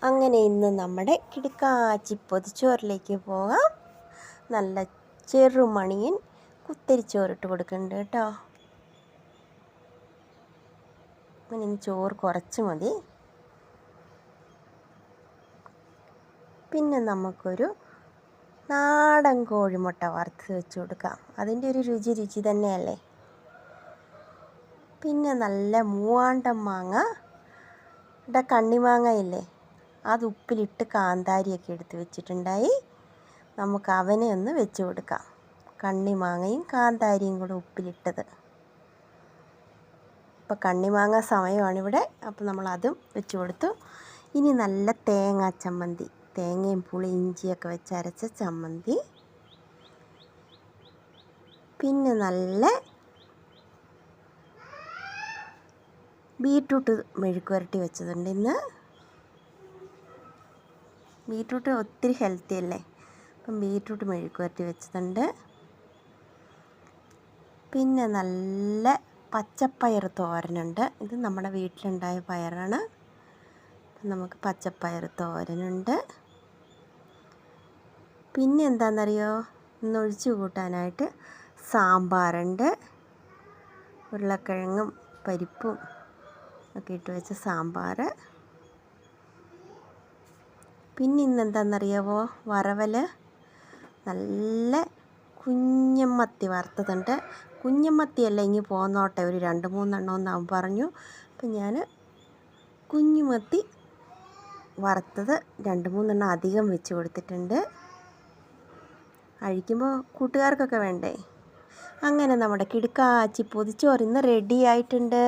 അങ്ങനെ ഇന്ന് നമ്മുടെ കിടുക്കാച്ചി പൊതിച്ചോറിലേക്ക് പോകാം. നല്ല ചെറുമണിയൻ കുത്തരിച്ചോറിട്ട് കൊടുക്കുന്നുണ്ട് കേട്ടോ. അങ്ങനെ ചോറ് കുറച്ച് മതി. പിന്നെ നമുക്കൊരു നാടൻ കോഴിമുട്ട വറുത്ത് വെച്ച് കൊടുക്കാം. അതിൻ്റെ ഒരു രുചി തന്നെയല്ലേ. പിന്നെ നല്ല മൂവാണ്ടൻ മാങ്ങ കണ്ണിമാങ്ങ ഇല്ലേ, അത് ഉപ്പിലിട്ട് കാന്താരിയൊക്കെ എടുത്ത് വെച്ചിട്ടുണ്ടായി. നമുക്ക് അവനെ ഒന്ന് വെച്ച് കൊടുക്കാം. കണ്ണിമാങ്ങയും കാന്താരിയും കൂടെ ഉപ്പിലിട്ടത്. ഇപ്പോൾ കണ്ണിമാങ്ങ സമയമാണിവിടെ, അപ്പോൾ നമ്മളതും വെച്ച് കൊടുത്തു. ഇനി നല്ല തേങ്ങാ ചമ്മന്തി, തേങ്ങയും പുളി ഇഞ്ചിയൊക്കെ വെച്ച് അരച്ച ചമ്മന്തി. പിന്നെ നല്ല ബീട്രൂട്ട് മെഴുക്ക് പുരട്ടി വെച്ചതുണ്ട് ഇന്ന്. ബീട്രൂട്ട് ഒത്തിരി ഹെൽത്തി അല്ലേ, അപ്പം ബീട്രൂട്ട് മെഴുക്ക് പുരട്ടി വെച്ചതുണ്ട്. പിന്നെ നല്ല പച്ചപ്പയർ തോരനുണ്ട്. ഇത് നമ്മുടെ വീട്ടിലുണ്ടായ പയറാണ്. നമുക്ക് പച്ചപ്പയർ തോരനുണ്ട്. പിന്നെ എന്താണെന്നറിയോ, ഇന്ന് ഒഴിച്ച് കൂട്ടാനായിട്ട് സാമ്പാറുണ്ട്. ഉരുളക്കിഴങ്ങും പരിപ്പും ഒക്കെ ഇട്ട് വെച്ച സാമ്പാർ. പിന്നെ ഇന്നെന്താണെന്നറിയാവോ, വറവൽ നല്ല കുഞ്ഞമത്തി വറുത്തതുണ്ട്. കുഞ്ഞമത്തിയല്ല, ഇങ്ങ് പോന്നോട്ടെ, ഒരു 2-3 എണ്ണം അവൻ പറഞ്ഞു. അപ്പം ഞാൻ കുഞ്ഞുമത്തി വറുത്തത് 2-3 എണ്ണം അധികം വെച്ച് കൊടുത്തിട്ടുണ്ട്. കഴിക്കുമ്പോൾ കൂട്ടുകാർക്കൊക്കെ വേണ്ടേ. അങ്ങനെ നമ്മുടെ കിടുക്കാച്ചി പൊതിച്ചോറ് ഇന്ന് റെഡി ആയിട്ടുണ്ട്.